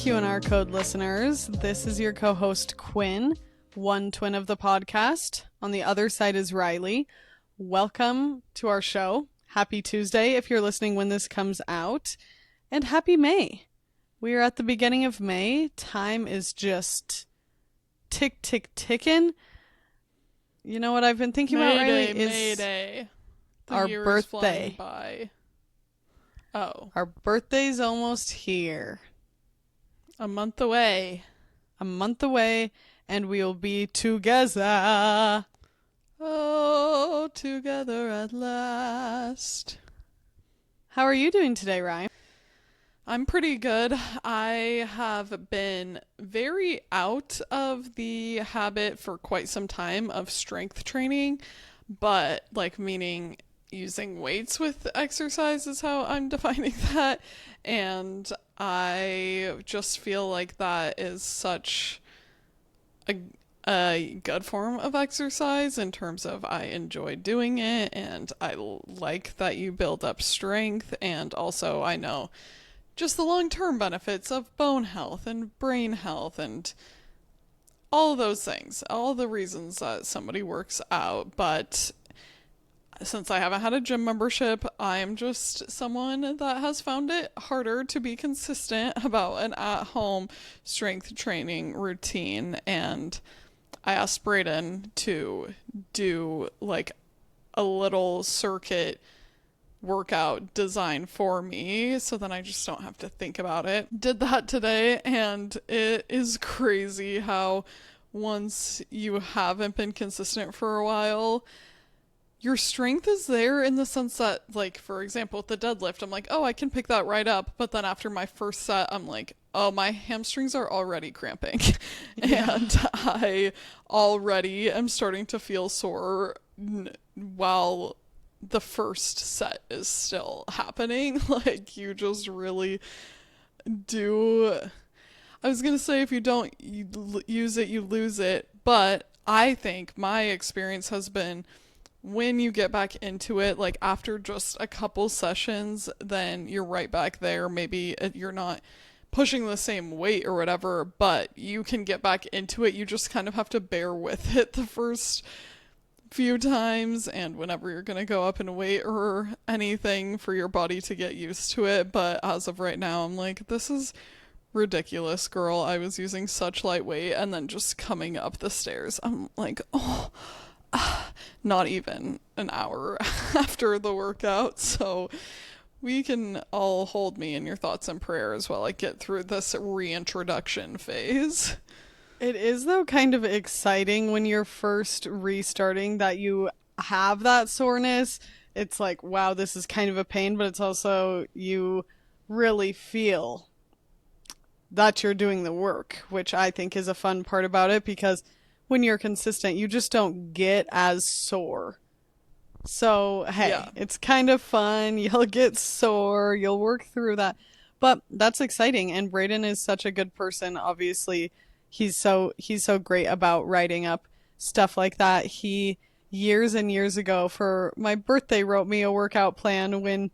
Q&R Code listeners. This is your co-host Quinn, one twin of the podcast. On the other side is Riley. Welcome to our show. Happy Tuesday if you're listening when this comes out. And happy May. We are at the beginning of May. Time is just ticking. You know what I've been thinking about, Riley? Mayday. Our birthday. By. Oh. Our birthday's almost here. A month away. And we'll be together. Oh, together at last. How are you doing today, Ryan? I'm pretty good. I have been very out of the habit for quite some time of strength training, but meaning using weights with exercise is how I'm defining that. And I just feel like that is such a good form of exercise in terms of I enjoy doing it, and I like that you build up strength, and also I know just the long-term benefits of bone health and brain health and all of those things, all the reasons that somebody works out. But since I haven't had a gym membership, I'm just someone that has found it harder to be consistent about an at-home strength training routine. And I asked Brayden to do a little circuit workout design for me so then I just don't have to think about it. Did that today, and it is crazy how once you haven't been consistent for a while, your strength is there in the sense that, for example, with the deadlift, I'm like, oh, I can pick that right up. But then after my first set, I'm like, oh, my hamstrings are already cramping. Yeah. And I already am starting to feel sore while the first set is still happening. You just really do. I was going to say, if you don't use it, you lose it. But I think my experience has been, when you get back into it, after just a couple sessions, then you're right back there. Maybe you're not pushing the same weight or whatever, but you can get back into it. You just kind of have to bear with it the first few times, and whenever you're going to go up in weight or anything, for your body to get used to it. But as of right now, I'm like, this is ridiculous, girl. I was using such light weight, and then just coming up the stairs, I'm like, not even an hour after the workout. So we can all hold me in your thoughts and prayers while I get through this reintroduction phase. It is, though, kind of exciting when you're first restarting that you have that soreness. It's like, wow, this is kind of a pain, but it's also, you really feel that you're doing the work, which I think is a fun part about it, because when you're consistent, you just don't get as sore. So, hey, yeah. It's kind of fun. You'll get sore. You'll work through that. But that's exciting. And Brayden is such a good person. Obviously, he's so great about writing up stuff like that. He, years and years ago, for my birthday, wrote me a workout plan when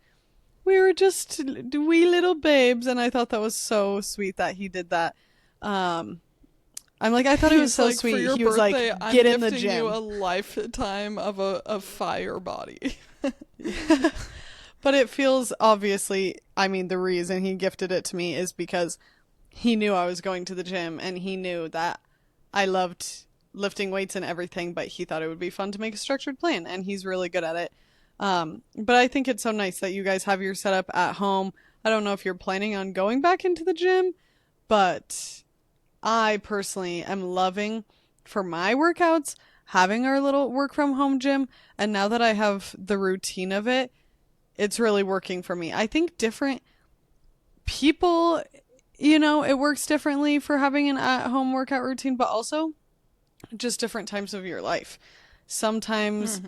we were just wee little babes. And I thought that was so sweet that he did that. I'm like, I thought it was so sweet. He was birthday, like, get in the gifting gym. You a lifetime of a fire body. But it feels, obviously, I mean, the reason he gifted it to me is because he knew I was going to the gym, and he knew that I loved lifting weights and everything, but he thought it would be fun to make a structured plan, and he's really good at it. But I think it's so nice that you guys have your setup at home. I don't know if you're planning on going back into the gym, but I personally am loving, for my workouts, having our little work from home gym. And now that I have the routine of it, it's really working for me. I think different people, it works differently for having an at home workout routine, but also just different times of your life. Sometimes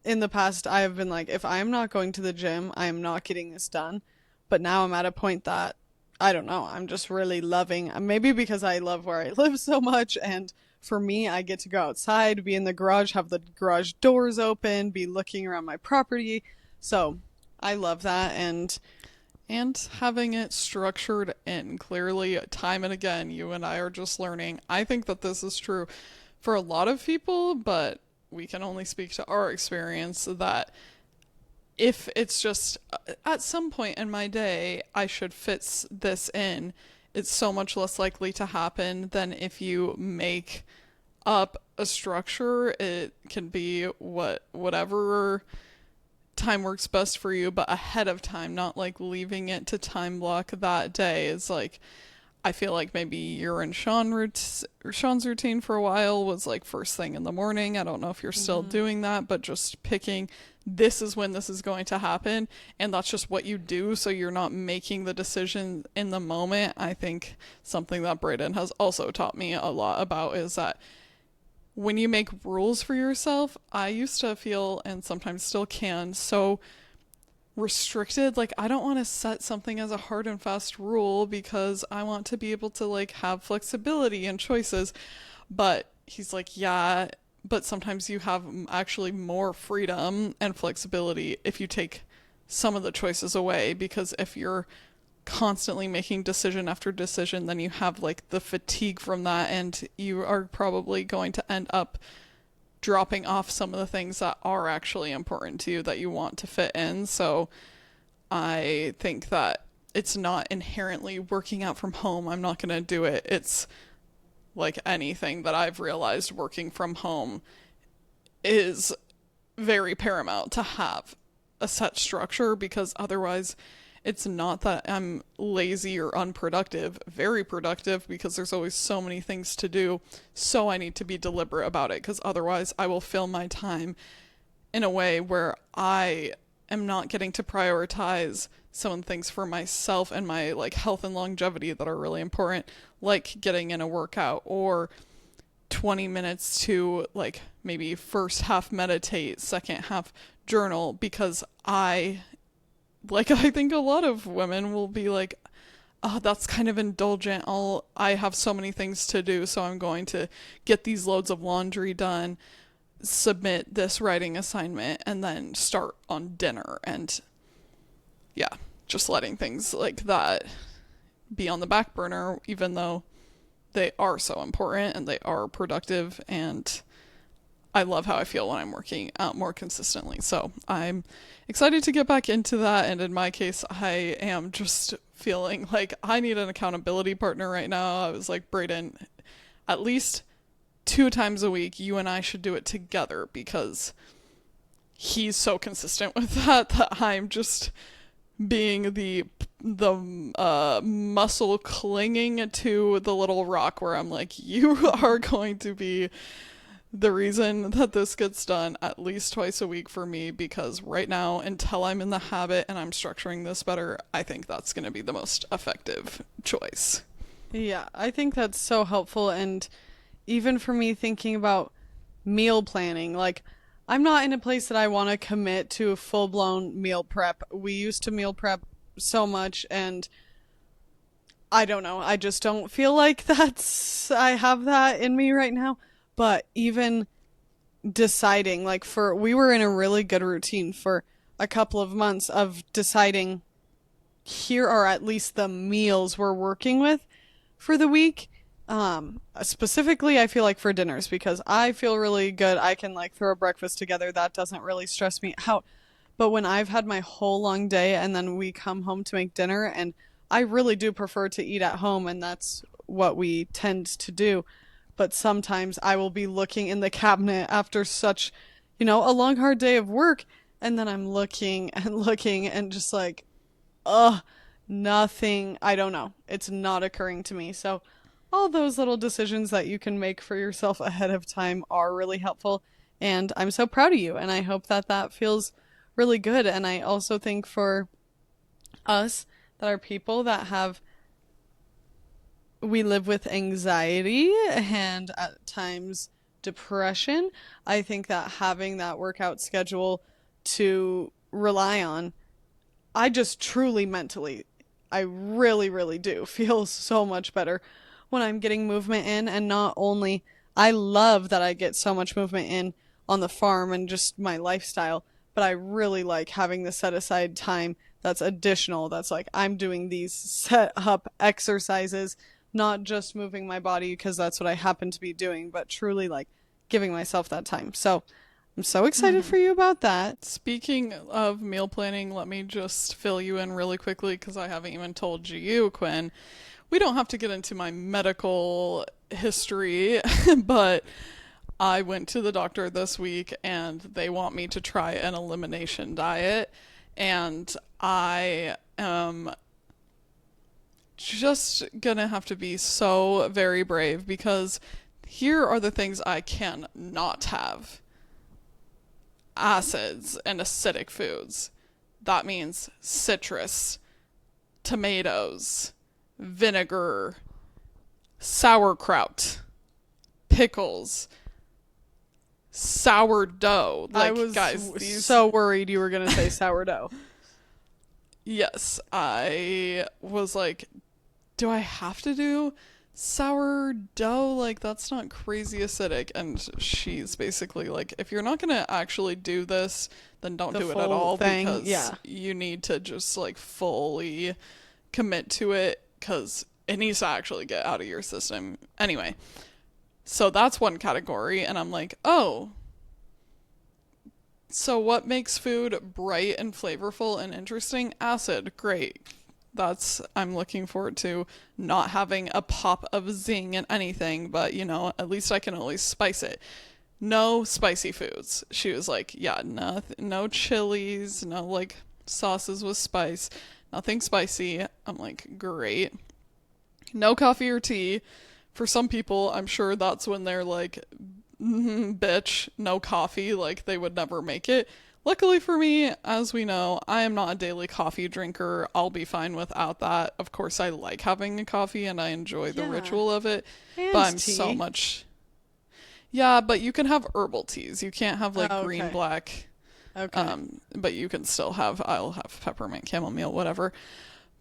in the past, I have been like, if I'm not going to the gym, I am not getting this done. But now I'm at a point that, I don't know, I'm just really loving, maybe because I love where I live so much, and for me, I get to go outside, be in the garage, have the garage doors open, be looking around my property, so I love that. And And having it structured in clearly, time and again, you and I are just learning. I think that this is true for a lot of people, but we can only speak to our experience that if it's just at some point in my day, I should fit this in, it's so much less likely to happen than if you make up a structure. It can be whatever time works best for you, but ahead of time, not like leaving it to time block that day. Is like, I feel like maybe your and Sean's routine for a while was like first thing in the morning. I don't know if you're still doing that, but just picking this is when this is going to happen, and that's just what you do, so you're not making the decision in the moment. I think something that Brayden has also taught me a lot about is that when you make rules for yourself, I used to feel, and sometimes still can, so restricted. Like, I don't want to set something as a hard and fast rule because I want to be able to like have flexibility and choices. But he's like, yeah, but sometimes you have actually more freedom and flexibility if you take some of the choices away, because if you're constantly making decision after decision, then you have like the fatigue from that, and you are probably going to end up dropping off some of the things that are actually important to you that you want to fit in. So I think that it's not inherently working out from home, I'm not going to do it. It's like anything that I've realized, working from home is very paramount to have a set structure, because otherwise it's not that I'm lazy or unproductive, very productive, because there's always so many things to do. So I need to be deliberate about it, because otherwise I will fill my time in a way where I am not getting to prioritize some of the things for myself and my like health and longevity that are really important, like getting in a workout or 20 minutes to like maybe first half meditate, second half journal, because I think a lot of women will be like, oh, that's kind of indulgent. I have so many things to do, so I'm going to get these loads of laundry done, submit this writing assignment, and then start on dinner. And yeah, just letting things like that be on the back burner, even though they are so important and they are productive, and I love how I feel when I'm working out more consistently. So I'm excited to get back into that. And in my case, I am just feeling like I need an accountability partner right now. I was like, Brayden, at least 2 times a week, you and I should do it together, because he's so consistent with that I'm just being the muscle clinging to the little rock, where I'm like, you are going to be the reason that this gets done at least twice a week for me, because right now, until I'm in the habit and I'm structuring this better, I think that's going to be the most effective choice. Yeah, I think that's so helpful. And even for me, thinking about meal planning, like, I'm not in a place that I want to commit to a full blown meal prep. We used to meal prep so much, and I don't know. I just don't feel like I have that in me right now. But even deciding, like, we were in a really good routine for a couple of months of deciding here are at least the meals we're working with for the week. Specifically, I feel like for dinners, because I feel really good. I can like throw a breakfast together. That doesn't really stress me out. But when I've had my whole long day and then we come home to make dinner, and I really do prefer to eat at home, and that's what we tend to do. But sometimes I will be looking in the cabinet after such, a long, hard day of work, and then I'm looking and looking and just like, ugh, nothing. I don't know. It's not occurring to me. So all those little decisions that you can make for yourself ahead of time are really helpful. And I'm so proud of you. And I hope that that feels really good. And I also think for us that are people that we live with anxiety and at times depression, I think that having that workout schedule to rely on, I just truly mentally, I really, really do feel so much better when I'm getting movement in. And not only, I love that I get so much movement in on the farm and just my lifestyle, but I really like having the set aside time that's additional. That's like I'm doing these set up exercises, not just moving my body because that's what I happen to be doing, but truly like giving myself that time. So I'm so excited for you about that. Speaking of meal planning, let me just fill you in really quickly because I haven't even told you, Quinn. We don't have to get into my medical history, but I went to the doctor this week and they want me to try an elimination diet. And I am just gonna have to be so very brave because here are the things I can not have: acids and acidic foods. That means citrus, tomatoes, vinegar, sauerkraut, pickles, sourdough. I Like, was guys, these. so worried you were going to say sourdough. Yes, I was like, do I have to do sourdough? Like, that's not crazy acidic. And she's basically like, if you're not gonna actually do this, then don't The do it full at all thing, because yeah. you need to just like fully commit to it because it needs to actually get out of your system. Anyway, so that's one category, and I'm like, oh, so what makes food bright and flavorful and interesting? Acid. Great. I'm looking forward to not having a pop of zing in anything, but you know, at least I can always spice it. No spicy foods. She was like, yeah, no chilies, no like sauces with spice, nothing spicy. I'm like, great. No coffee or tea. For some people, I'm sure that's when they're like, bitch, no coffee, like they would never make it. Luckily for me, as we know, I am not a daily coffee drinker. I'll be fine without that. Of course, I like having a coffee and I enjoy the Yeah. ritual of it, And but I'm tea. so much. Yeah, but you can have herbal teas. You can't have like Oh, green, okay. black. Okay. But you can still have. I'll have peppermint, chamomile, whatever.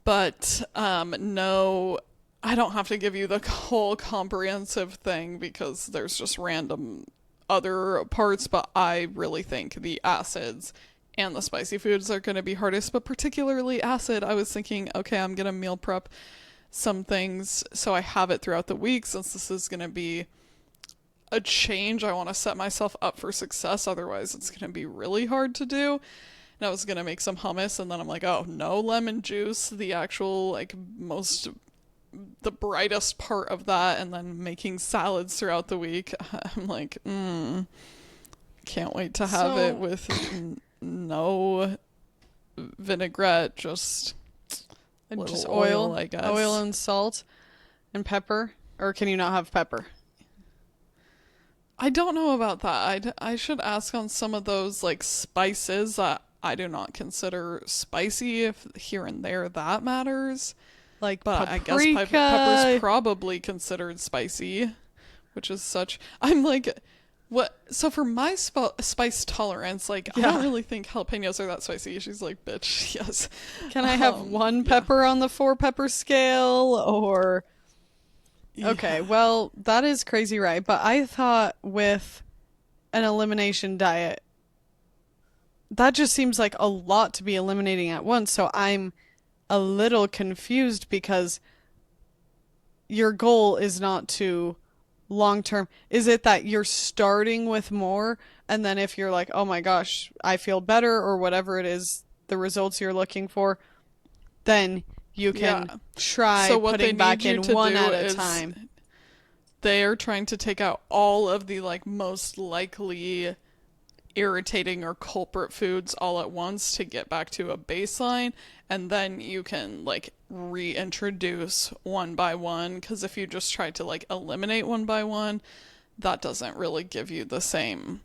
But no, I don't have to give you the whole comprehensive thing because there's just random other parts, but I really think the acids and the spicy foods are going to be hardest, but particularly acid. I was thinking, okay, I'm going to meal prep some things so I have it throughout the week since this is going to be a change. I want to set myself up for success, otherwise it's going to be really hard to do. And I was going to make some hummus, and then I'm like, oh, no lemon juice, the actual, like, the brightest part of that, and then making salads throughout the week. I'm like, can't wait to have it with no vinaigrette, just Just little oil, I guess. oil and salt and pepper, or can you not have pepper? I don't know about that. I should ask on some of those like spices that I do not consider spicy, if here and there that matters. Like But I guess paprika. pepper's probably considered spicy, which is such. I'm like, what? So for my spice tolerance, like, I Yeah. don't really think jalapenos are that spicy. She's like, bitch, yes. Can I have one Yeah. pepper on the 4 pepper scale or okay, well, that is crazy, right? But I thought with an elimination diet, that just seems like a lot to be eliminating at once. So I'm a little confused because your goal is not to long term. Is it that you're starting with more and then if you're like, "Oh my gosh, I feel better," or whatever it is, the results you're looking for, then you can Yeah. try So what they putting back need you in to one do at a is time. they are trying to take out all of the like most likely irritating or culprit foods all at once to get back to a baseline, and then you can like reintroduce one by one, because if you just try to like eliminate one by one, that doesn't really give you the same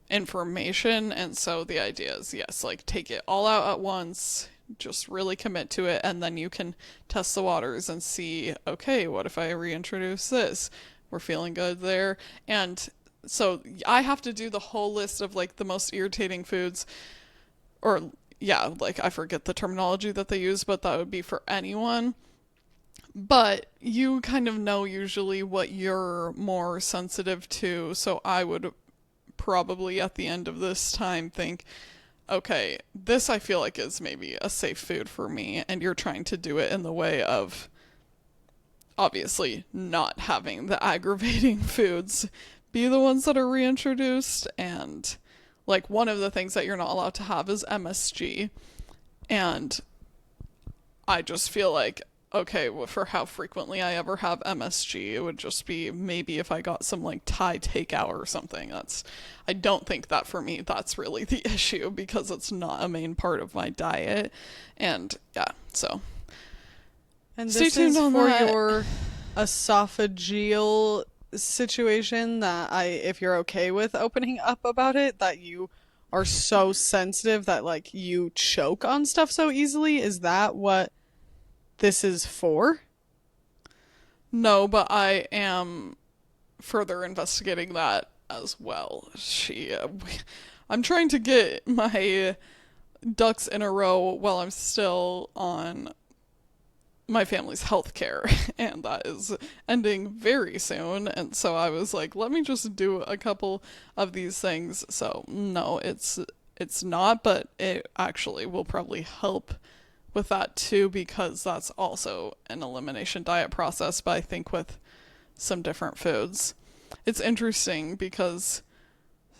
information. And so the idea is, yes, like take it all out at once, just really commit to it, and then you can test the waters and see, okay, what if I reintroduce this? We're feeling good there. And so I have to do the whole list of like the most irritating foods, or yeah, like I forget the terminology that they use, but that would be for anyone. But you kind of know usually what you're more sensitive to, so I would probably at the end of this time think, okay, this I feel like is maybe a safe food for me, and you're trying to do it in the way of obviously not having the aggravating foods be the ones that are reintroduced. And like one of the things that you're not allowed to have is MSG. And I just feel like, okay, well, for how frequently I ever have MSG, it would just be maybe if I got some like Thai takeout or something. I don't think that for me, that's really the issue because it's not a main part of my diet. And yeah, so And stay this tuned is on for that. your esophageal situation that if you're okay with opening up about it, that you are so sensitive that like you choke on stuff so easily. Is that what this is for? No, but I am further investigating that as well. I'm trying to get my ducks in a row while I'm still on my family's health care, and that is ending very soon. And so I was like, let me just do a couple of these things. So no, it's not, but it actually will probably help with that too, because that's also an elimination diet process, but I think with some different foods. It's interesting because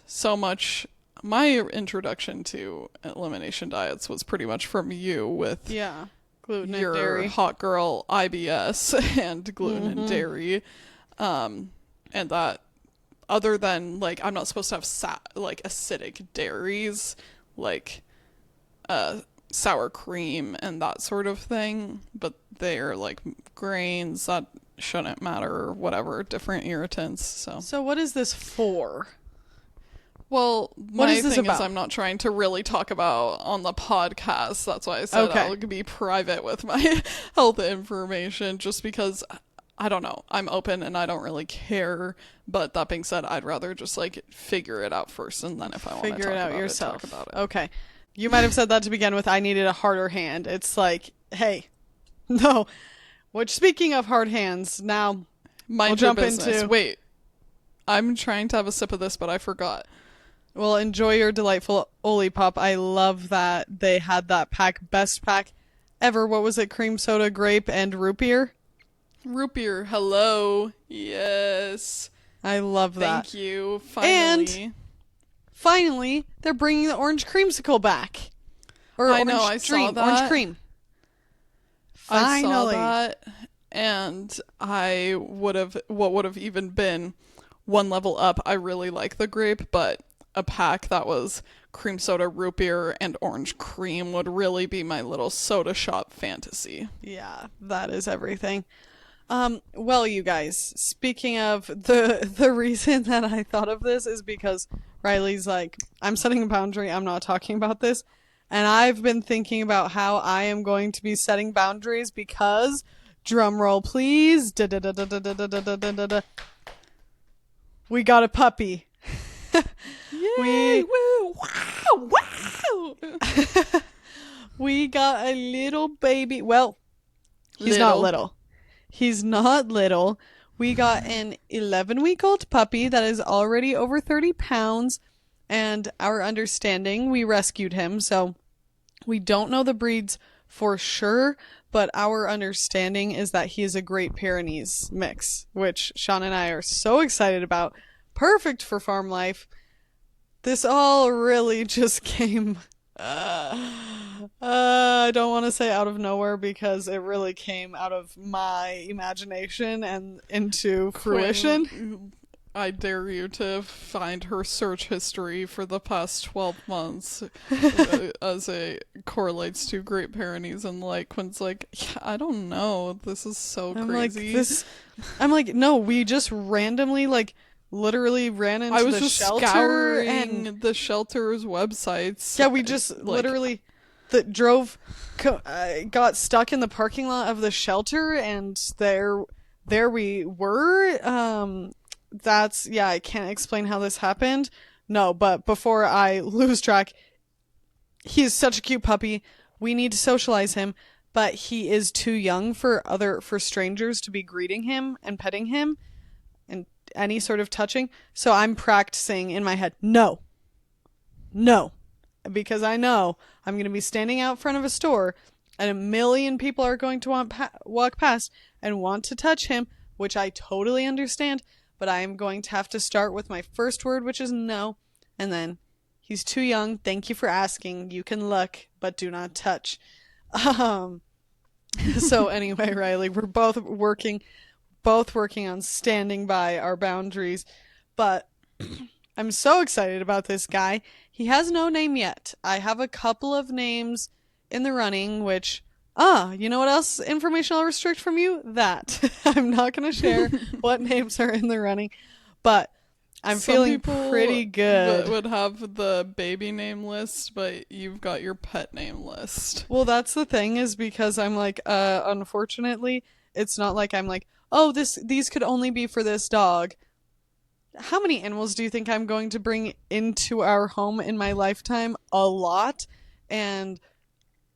so much my introduction to elimination diets was pretty much from you with Yeah. Gluten and your dairy. hot girl IBS and gluten and dairy. And that other than like I'm not supposed to have like acidic dairies like sour cream and that sort of thing, but they're like grains that shouldn't matter or whatever, different irritants. So what is this for? Well, What my is this thing is about? I'm not trying to really talk about on the podcast. That's why I said Okay. I'll be private with my health information, just because I don't know. I'm open and I don't really care. But that being said, I'd rather just like figure it out first, and then if I want to Figure talk it out about yourself. it, talk about it. Okay. You might have said that to begin with. I needed a harder hand. It's like, hey, no. Which, speaking of hard hands, now Mind we'll your jump business. into. Wait, I'm trying to have a sip of this, but I forgot. Well, enjoy your delightful Olipop. I love that they had that pack, best pack ever. What was it? Cream soda, grape, and root beer. Root beer, hello. Yes. I love that. Thank you. Finally. And finally, they're bringing the orange creamsicle back. Or I orange know, I saw dream, that. orange cream. I saw Finally. that, and what would have even been one level up. I really like the grape, but a pack that was cream soda, root beer, and orange cream would really be my little soda shop fantasy. Yeah, that is everything. Well, you guys, speaking of the reason that I thought of this is because Riley's like, I'm setting a boundary, I'm not talking about this. And I've been thinking about how I am going to be setting boundaries because, drum roll please, da-da-da-da-da-da-da-da-da-da. We got a puppy. Yay! Woo! Wow! Wow! We got a little baby. Well, he's not little. He's not little. We got an 11-week-old puppy that is already over 30 pounds. And our understanding, we rescued him. So we don't know the breeds for sure. But our understanding is that he is a Great Pyrenees mix, which Sean and I are so excited about. Perfect for farm life. This all really just came. I don't want to say out of nowhere because it really came out of my imagination and into fruition. Quinn, I dare you to find her search history for the past 12 months as it correlates to Great Pyrenees, and like Quinn's like, yeah, I don't know, this is so crazy. I'm like, no, we just randomly like literally ran into I was the just shelter scouring and the shelter's websites. yeah, we just like, literally got stuck in the parking lot of the shelter, and there we were. I can't explain how this happened. No, but before I lose track, he is such a cute puppy. We need to socialize him, but he is too young for strangers to be greeting him and petting him and any sort of touching. So I'm practicing in my head, no, because I know I'm going to be standing out front of a store and a million people are going to walk past and want to touch him, which I totally understand, but I am going to have to start with my first word, which is no, and then he's too young. Thank you for asking. You can look, but do not touch. Um, so anyway, Riley, we're both working on standing by our boundaries, but I'm so excited about this guy. He has no name yet. I have a couple of names in the running, which, you know what else information I'll restrict from you? That. I'm not going to share what names are in the running, but I'm Some feeling people pretty good. would have the baby name list, but you've got your pet name list. Well, that's the thing, is because I'm like, unfortunately, it's not like I'm like, oh, these could only be for this dog. How many animals do you think I'm going to bring into our home in my lifetime? A lot. And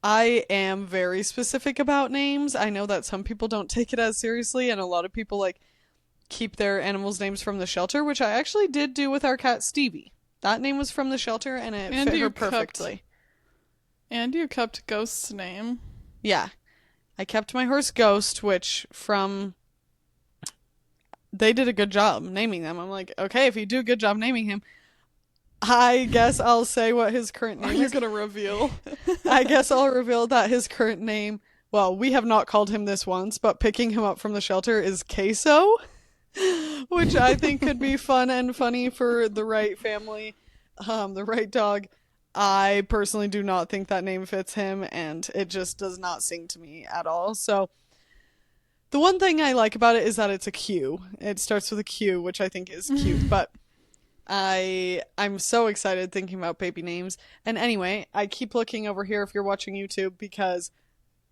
I am very specific about names. I know that some people don't take it as seriously, and a lot of people like keep their animals' names from the shelter, which I actually did do with our cat Stevie. That name was from the shelter, and it fit her perfectly. And you kept Ghost's name. Yeah. I kept my horse Ghost, they did a good job naming them. I'm like, okay, if you do a good job naming him, I guess I'll say what his current name is. Are you going to reveal? I guess I'll reveal that his current name, well, we have not called him this once, but picking him up from the shelter is Queso, which I think could be fun and funny for the right family, the right dog. I personally do not think that name fits him, and it just does not sing to me at all. So the one thing I like about it is that it's a Q. It starts with a Q, which I think is cute, but I'm so excited thinking about baby names. And anyway, I keep looking over here if you're watching YouTube, because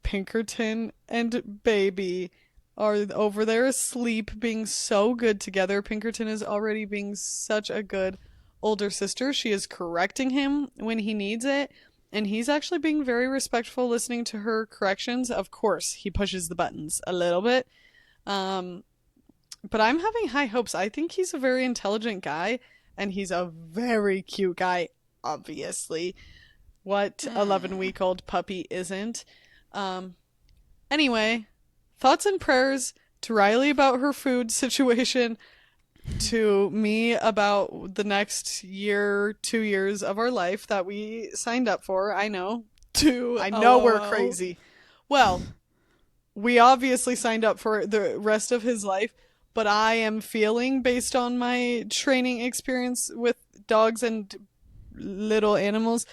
Pinkerton and Baby are over there asleep, being so good together. Pinkerton is already being such a good older sister. She is correcting him when he needs it, and he's actually being very respectful, listening to her corrections. Of course, he pushes the buttons a little bit. But I'm having high hopes. I think he's a very intelligent guy, and he's a very cute guy, obviously. What 11-week-old puppy isn't? Anyway, thoughts and prayers to Riley about her food situation, to me about the next 2 years of our life that we signed up for. I know we're crazy. Well, we obviously signed up for the rest of his life, but I am feeling, based on my training experience with dogs and little animals,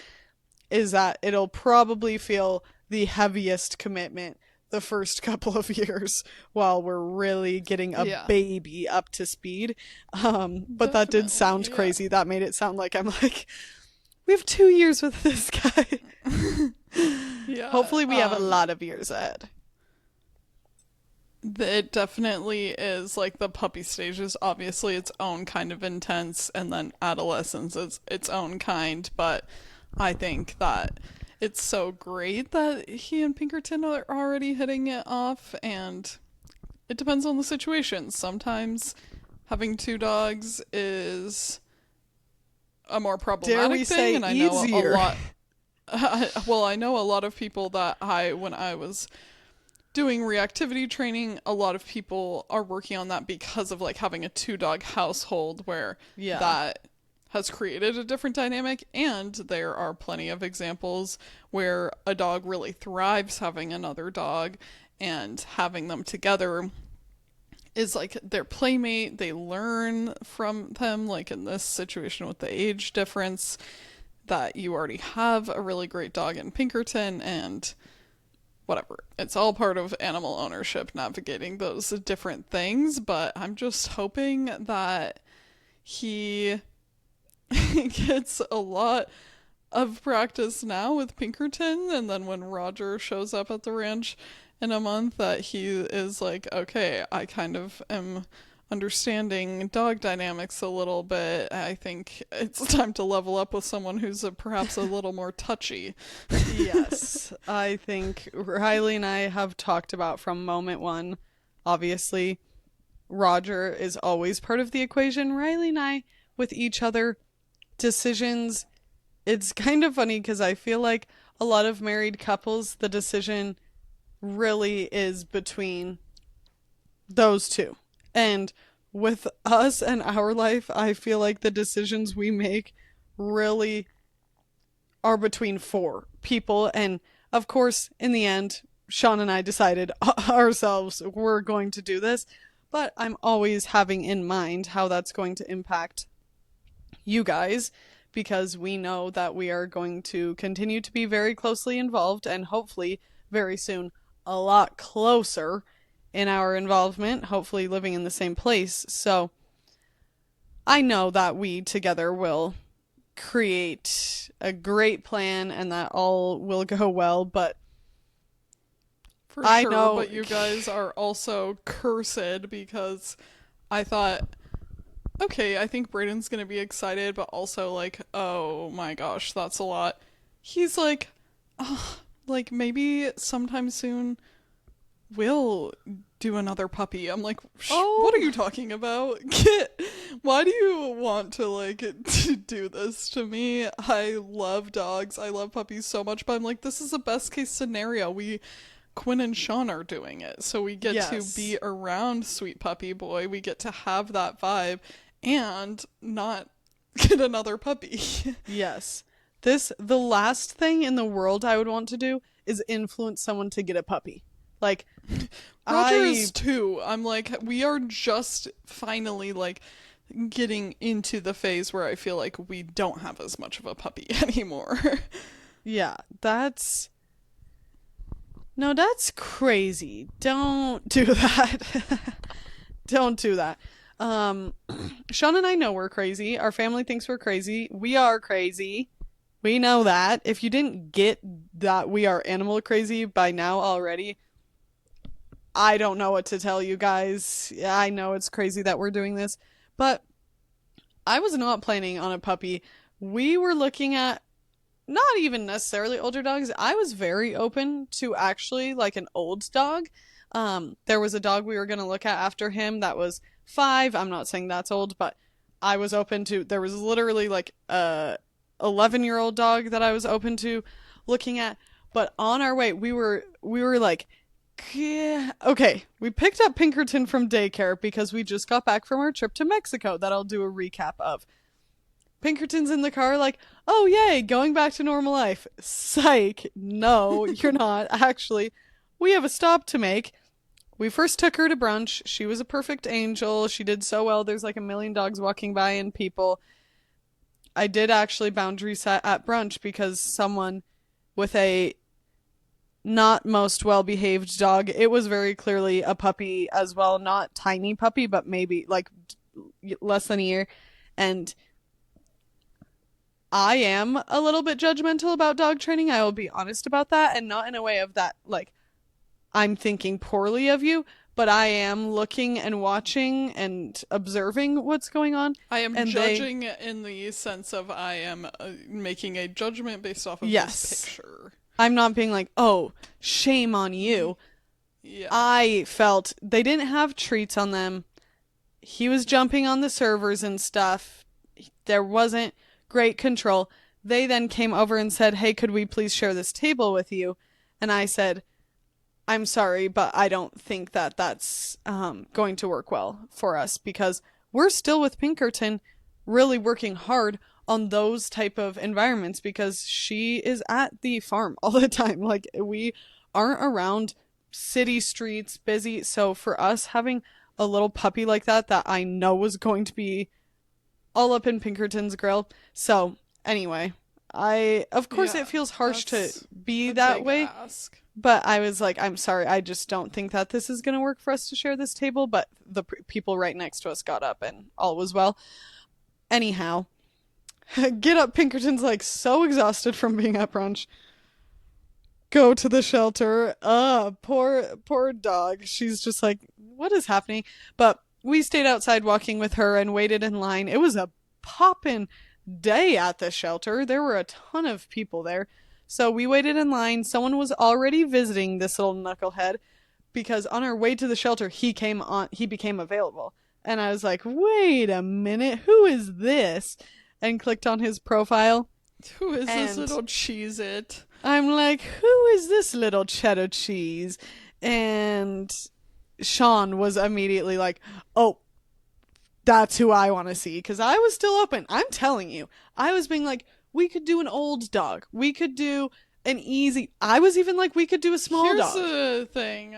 is that it'll probably feel the heaviest commitment the first couple of years while we're really getting a baby up to speed. But that did sound crazy. That made it sound like I'm like, we have 2 years with this guy. Yeah. Hopefully we have a lot of years ahead. It definitely is, like, the puppy stage is obviously its own kind of intense, and then adolescence is its own kind, but I think that it's so great that he and Pinkerton are already hitting it off, and it depends on the situation. Sometimes having 2 dogs is a more problematic thing, and I know easier. a lot. Well, I know a lot of people that when I was doing reactivity training, a lot of people are working on that because of like having a 2-dog household where that has created a different dynamic, and there are plenty of examples where a dog really thrives having another dog, and having them together is like their playmate. They learn from them, like in this situation with the age difference, that you already have a really great dog in Pinkerton, and whatever. It's all part of animal ownership, navigating those different things, but I'm just hoping that he gets a lot of practice now with Pinkerton, and then when Roger shows up at the ranch in a month, that he is like, okay, I kind of am understanding dog dynamics a little bit. I think it's time to level up with someone who's perhaps a little more touchy. Yes, I think Riley and I have talked about from moment one, obviously, Roger is always part of the equation. Riley and I, with each other, decisions it's kind of funny because I feel like a lot of married couples, the decision really is between those two. And with us and our life, I feel like the decisions we make really are between four people. And of course, in the end, Sean and I decided ourselves we're going to do this. But I'm always having in mind how that's going to impact you guys because we know that we are going to continue to be very closely involved and hopefully very soon a lot closer in our involvement, hopefully living in the same place. So I know that we together will create a great plan and that all will go well, but For I sure, know. but you guys are also cursed because I thought, okay, I think Brayden's gonna be excited, but also like, oh my gosh, that's a lot. He's like, oh, like maybe sometime soon we'll do another puppy. I'm like, what are Oh, you talking about? Why do you want to like to do this to me? I love dogs. I love puppies so much, but I'm like, this is the best case scenario. Quinn and Sean are doing it. So we get to yes. be around Sweet Puppy Boy. We get to have that vibe and not get another puppy. Yes. The last thing in the world I would want to do is influence someone to get a puppy. Like, Roger I, is too. I'm like, we are just finally like getting into the phase where I feel like we don't have as much of a puppy anymore. yeah, no, that's crazy. Don't do that. Don't do that. Um, Sean and I know we're crazy. Our family thinks we're crazy. We are crazy. We know that. If you didn't get that we are animal crazy by now already, I don't know what to tell you guys. Yeah, I know it's crazy that we're doing this, but I was not planning on a puppy. We were looking at not even necessarily older dogs. I was very open to actually like an old dog. There was a dog we were going to look at after him that was 5. I'm not saying that's old, but I was open to, there was literally like a 11-year-old dog that I was open to looking at. But on our way, we were like, yeah, okay, we picked up Pinkerton from daycare because we just got back from our trip to Mexico that I'll do a recap of. Pinkerton's in the car, like, oh, yay, going back to normal life. Psych. No, you're not. Actually, we have a stop to make. We first took her to brunch. She was a perfect angel. She did so well. There's like a million dogs walking by and people. I did actually boundary set at brunch because someone with a not most well behaved dog, it was very clearly a puppy as well. Not tiny puppy, but maybe like less than a year. And I am a little bit judgmental about dog training. I will be honest about that, and not in a way of that, like, I'm thinking poorly of you, but I am looking and watching and observing what's going on. I am And they, judging in the sense of I am making a judgment based off of this yes, picture. I'm not being like, oh, shame on you. Yeah. I felt they didn't have treats on them. He was jumping on the servers and stuff. There wasn't great control. They then came over and said, hey, could we please share this table with you? And I said, I'm sorry, but I don't think that that's going to work well for us because we're still with Pinkerton really working hard on those type of environments because she is at the farm all the time. Like we aren't around city streets busy. So for us having a little puppy like that I know was going to be all up in Pinkerton's grill. So anyway, I of course Yeah, it feels harsh to that's be a that big way, ask. but I was like, I'm sorry, I just don't think that this is going to work for us to share this table. But the people right next to us got up and all was well. Anyhow, get up. Pinkerton's like so exhausted from being at brunch. Go to the shelter. Poor dog. She's just like, what is happening? But we stayed outside walking with her and waited in line. It was a poppin' day at the shelter. There were a ton of people there. So we waited in line. Someone was already visiting this little knucklehead because on our way to the shelter, he became available. And I was like, wait a minute, who is this? And clicked on his profile. Who is this And little Cheez-It? I'm like, who is this little cheddar cheese? And Sean was immediately like, oh, that's who I want to see. Because I was still open. I'm telling you. I was being like, we could do an old dog. We could do an easy. I was even like, we could do a small Here's dog. the thing.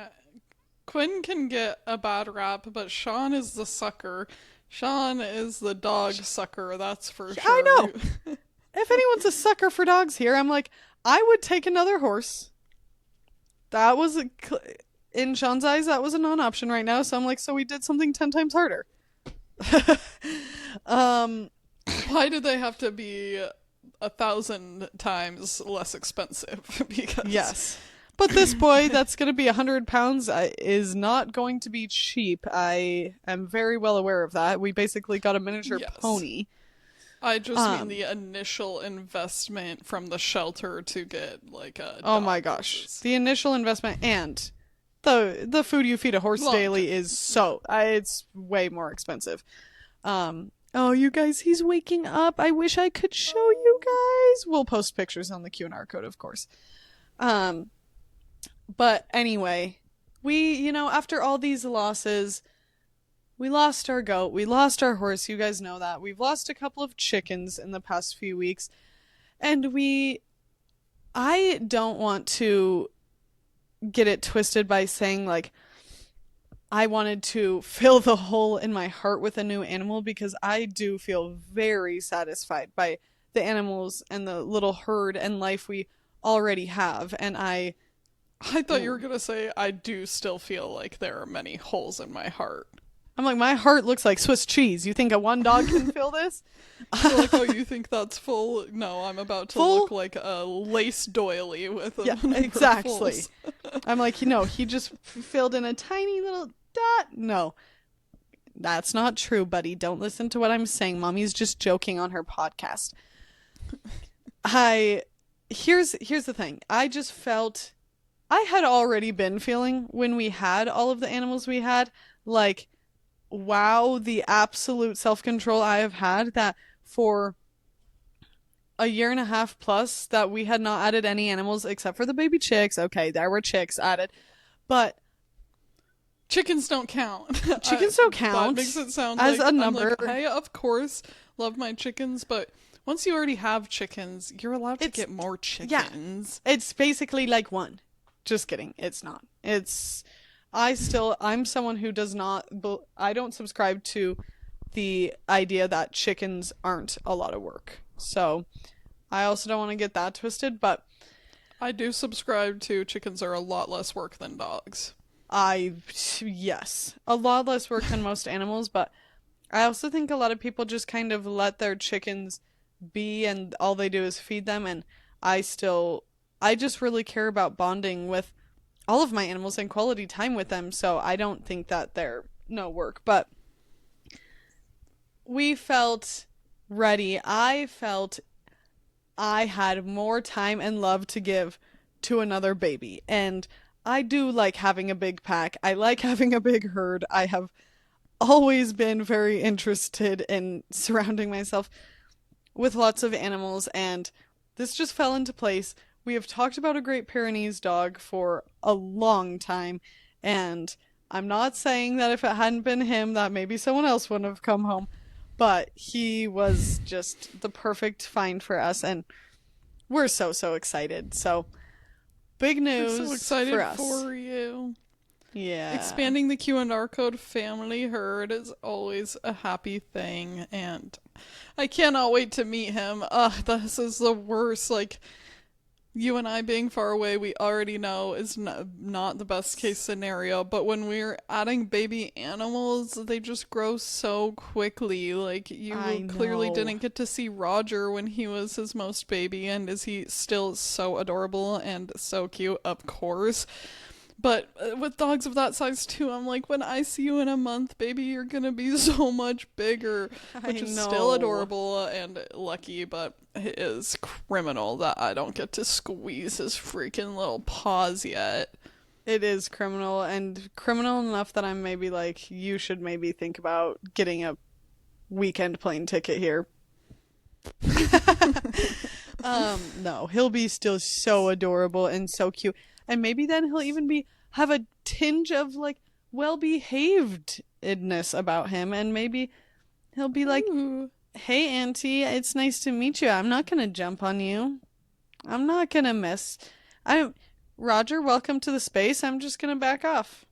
Quinn can get a bad rap, but Sean is the sucker. Sean is the dog sucker, that's for sure. I know. If anyone's a sucker for dogs here, I'm like, I would take another horse. That was, in Sean's eyes, that was a non-option right now. So I'm like, so we did something 10 times harder. Why do they have to be 1,000 times less expensive? Because yes. But this boy that's going to be 100 pounds is not going to be cheap. I am very well aware of that. We basically got a miniature Yes. pony. I just mean the initial investment from the shelter to get like a Oh dog my gosh. versus- The initial investment and the food you feed a horse Long daily term. is it's way more expensive. Oh, you guys, he's waking up. I wish I could show you guys. We'll post pictures on the Q&R code, of course. But anyway, we, after all these losses, we lost our goat, we lost our horse, you guys know that. We've lost a couple of chickens in the past few weeks. And I don't want to get it twisted by saying, like, I wanted to fill the hole in my heart with a new animal, because I do feel very satisfied by the animals and the little herd and life we already have. And I thought you were going to say, I do still feel like there are many holes in my heart. I'm like, my heart looks like Swiss cheese. You think a one dog can fill this? You're like, oh, you think that's full? No, I'm about to Full? look like a lace doily with a number of exactly. holes. I'm like, he just filled in a tiny little dot. No, that's not true, buddy. Don't listen to what I'm saying. Mommy's just joking on her podcast. Here's the thing. I just felt, I had already been feeling when we had all of the animals we had, like, wow, the absolute self-control I have had, that for a year and a half plus that we had not added any animals except for the baby chicks. Okay, there were chicks added, but Chickens don't count. Chickens don't count. That makes it sound as like a number. I'm like, I, of course, love my chickens, but once you already have chickens, you're allowed to get more chickens. Yeah, it's basically like one. Just kidding. It's not. I'm someone who does not, I don't subscribe to the idea that chickens aren't a lot of work. So I also don't want to get that twisted, but I do subscribe to chickens are a lot less work than dogs. Yes, a lot less work than most animals, but I also think a lot of people just kind of let their chickens be and all they do is feed them, and I just really care about bonding with all of my animals and quality time with them, so I don't think that they're no work. But we felt ready. I felt I had more time and love to give to another baby, and I do like having a big pack. I like having a big herd. I have always been very interested in surrounding myself with lots of animals, and this just fell into place. We have talked about a Great Pyrenees dog for a long time, and I'm not saying that if it hadn't been him, that maybe someone else wouldn't have come home, but he was just the perfect find for us, and we're so excited. So, big news I'm so excited for us. for you. Yeah. Expanding the Q&R code family herd is always a happy thing, and I cannot wait to meet him. This is the worst. Like, you and I being far away, we already know is not the best case scenario, but when we're adding baby animals, they just grow so quickly. Like, you clearly didn't get to see Roger when he was his most baby, and is he still so adorable and so cute? Of course. But with dogs of that size too, I'm like, when I see you in a month, baby, you're gonna be so much bigger, which is still adorable and lucky, but it is criminal that I don't get to squeeze his freaking little paws yet. It is criminal, and criminal enough that I'm maybe like, you should maybe think about getting a weekend plane ticket here. No, he'll be still so adorable and so cute. And maybe then he'll even have a tinge of like well-behavedness about him, and maybe he'll be like, Ooh. "Hey, Auntie, it's nice to meet you. I'm not gonna jump on you. I'm not gonna mess. I, Roger, welcome to the space. I'm just gonna back off.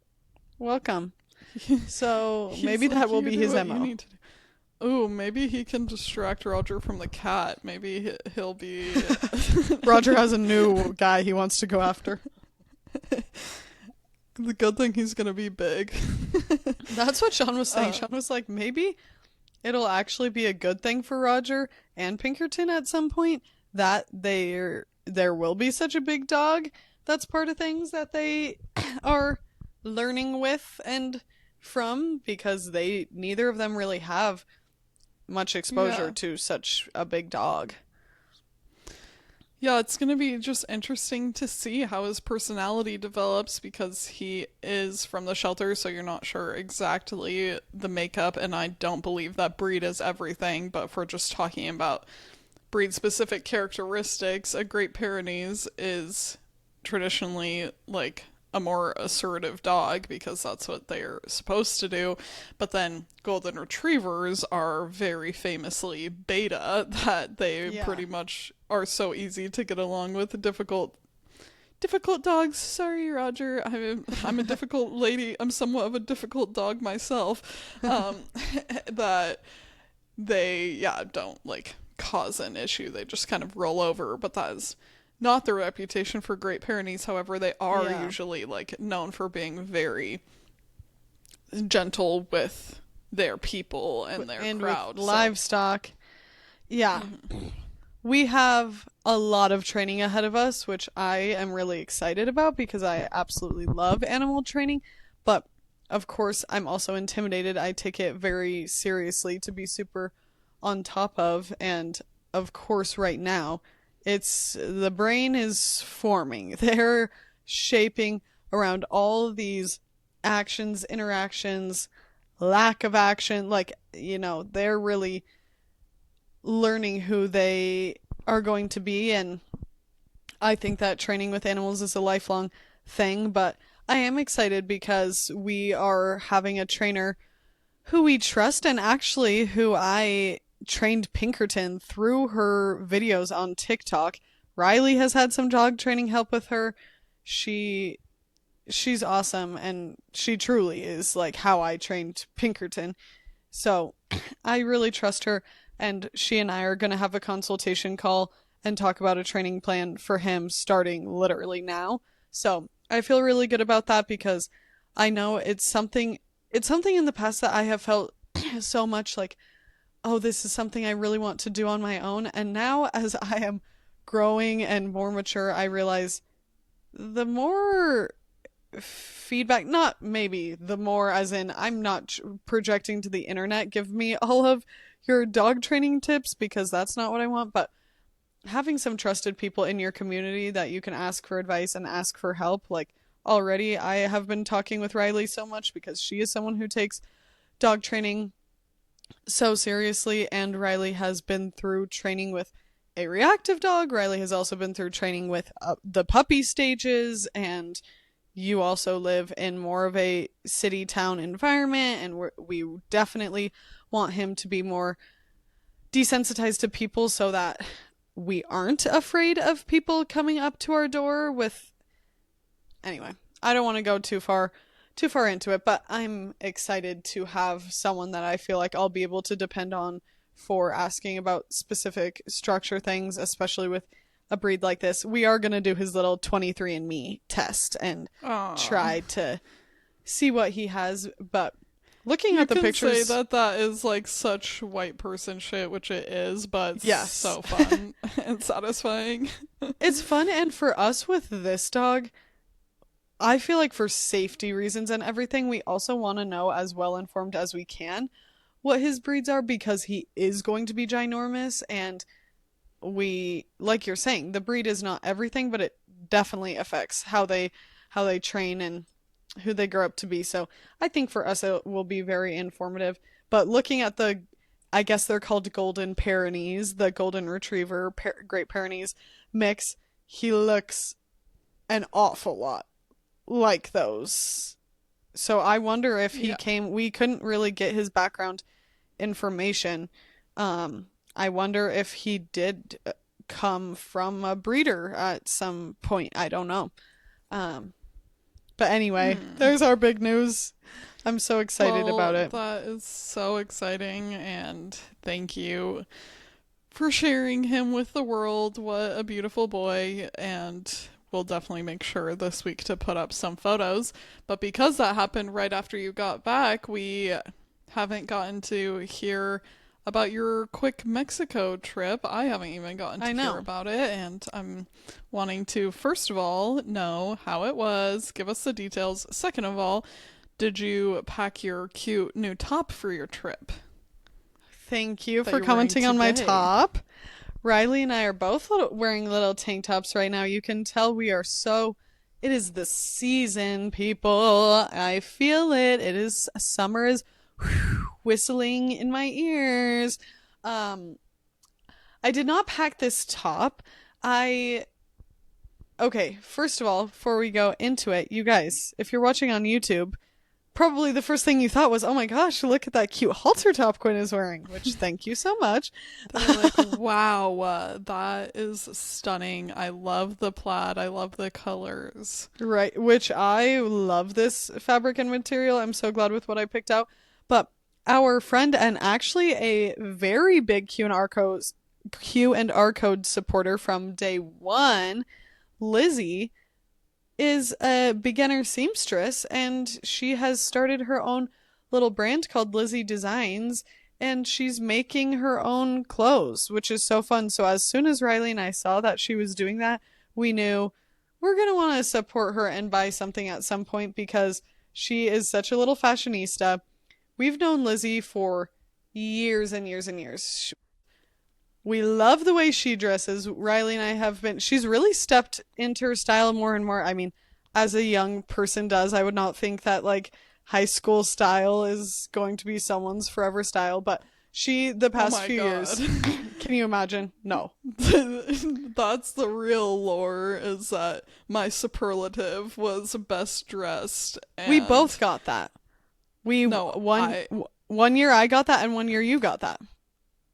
Welcome." So He's maybe that like, will you be do his what you MO. need to do. Ooh, maybe he can distract Roger from the cat. Maybe he'll be. Roger has a new guy he wants to go after. The good thing he's gonna be big. That's what Sean was saying. Uh, Sean was like, maybe it'll actually be a good thing for Roger and Pinkerton at some point that there will be such a big dog. That's part of things that they are learning with and from, because they neither of them really have much exposure yeah. to such a big dog. Yeah, it's going to be just interesting to see how his personality develops because he is from the shelter, so you're not sure exactly the makeup, and I don't believe that breed is everything, but if we're just talking about breed specific characteristics, a Great Pyrenees is traditionally like a more assertive dog because that's what they're supposed to do. But then golden retrievers are very famously beta, that they Yeah. pretty much are so easy to get along with. Difficult dogs. Sorry, Roger. I'm a difficult lady. I'm somewhat of a difficult dog myself. That they, yeah, don't like cause an issue. They just kind of roll over. But that is not the reputation for Great Pyrenees. However, they are Yeah. usually like known for being very gentle with their people and their And crowd. with livestock. Yeah. We have a lot of training ahead of us, which I am really excited about because I absolutely love animal training. But of course, I'm also intimidated. I take it very seriously to be super on top of. And of course, right now, it's the brain is forming. They're shaping around all of these actions, interactions, lack of action. Like, they're really learning who they are going to be, and I think that training with animals is a lifelong thing, but I am excited because we are having a trainer who we trust, and actually who I trained Pinkerton through her videos on TikTok. Riley has had some dog training help with her. She she's awesome, and she truly is like how I trained Pinkerton. So I really trust her, and she and I are going to have a consultation call and talk about a training plan for him starting literally now. So I feel really good about that because I know it's something in the past that I have felt so much like, oh, this is something I really want to do on my own. And now as I am growing and more mature, I realize the more feedback, not maybe the more as in I'm not projecting to the internet, give me all of your dog training tips, because that's not what I want, but having some trusted people in your community that you can ask for advice and ask for help. Like, already I have been talking with Riley so much because she is someone who takes dog training so seriously, and Riley has been through training with a reactive dog. Riley has also been through training with the puppy stages, and you also live in more of a city town environment, and we definitely want him to be more desensitized to people so that we aren't afraid of people coming up to our door with. Anyway, I don't want to go too far into it, but I'm excited to have someone that I feel like I'll be able to depend on for asking about specific structure things, especially with a breed like this. We are going to do his little 23andMe test and Aw. try to see what he has, but looking You at the can pictures, say that that is like such white person shit, which it is, but it's yes. so fun and satisfying. It's fun, and for us with this dog, I feel like for safety reasons and everything, we also want to know as well informed as we can what his breeds are, because he is going to be ginormous, and like you're saying, the breed is not everything, but it definitely affects how they train and who they grow up to be. So I think for us it will be very informative. But looking at the I guess they're called Golden Pyrenees, the Golden Retriever Great Pyrenees mix. He looks an awful lot like those. So I wonder if he Yeah. came, we couldn't really get his background information. I wonder if he did come from a breeder at some point. I don't know. Um, but anyway, Hmm. there's our big news. I'm so excited about Well, it. that is so exciting, and thank you for sharing him with the world. What a beautiful boy, and we'll definitely make sure this week to put up some photos. But because that happened right after you got back, we haven't gotten to hear about your quick Mexico trip. I haven't even gotten I to hear know. about it, and I'm wanting to, first of all, know how it was. Give us the details. Second of all, did you pack your cute new top for your trip Thank you that for you're wearing commenting on my today? top. Riley and I are both wearing little tank tops right now. You can tell we are so. It is the season, people. I feel it. It is summer is whistling in my ears. Um, I did not pack this top. I Okay, first of all, before we go into it, you guys, if you're watching on YouTube, probably the first thing you thought was, "Oh my gosh, look at that cute halter top Quinn is wearing," which thank you so much. They're like, wow, that is stunning. I love the plaid. I love the colors. Right, which I love this fabric and material. I'm so glad with what I picked out. But our friend and actually a very big Q and R code supporter from day one, Lizzy, is a beginner seamstress and she has started her own little brand called Lizzy Designs and she's making her own clothes, which is so fun. So as soon as Riley and I saw that she was doing that, we knew we're going to want to support her and buy something at some point because she is such a little fashionista. We've known Lizzy for years and years and years. We love the way she dresses. Riley and I have been, she's really stepped into her style more and more. I mean, as a young person does, I would not think that like high school style is going to be someone's forever style, but the Oh past my few god. years, can you imagine? No. That's the real lore, is that my superlative was best dressed, We both and got that. We, no, one year I got that and one year you got that.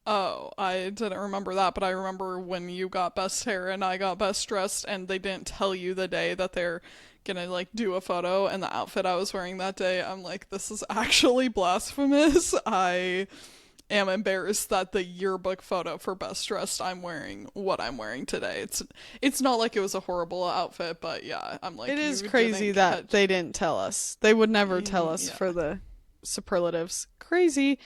oh, I didn't remember that, but I remember when you got best hair and I got best dressed, and they didn't tell you the day that they're gonna like do a photo, and the outfit I was wearing that day, I'm like, this is actually blasphemous. I am embarrassed that the yearbook photo for best dressed I'm wearing what I'm wearing today. It's not like it was a horrible outfit, but yeah, I'm like, It is you crazy didn't that catch. they didn't tell us. They would never tell us Yeah. for the superlatives. Crazy.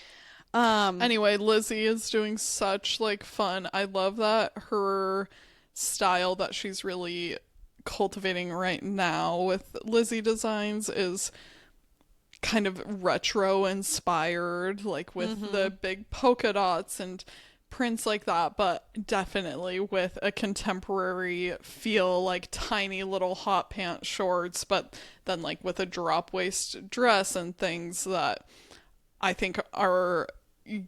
Um, Anyway, Lizzy is doing such like fun. I love that her style that she's really cultivating right now with Lizzy Designs is kind of retro inspired, like with mhm. the big polka dots and prints like that, but definitely with a contemporary feel, like tiny little hot pant shorts, but then like with a drop waist dress and things that I think are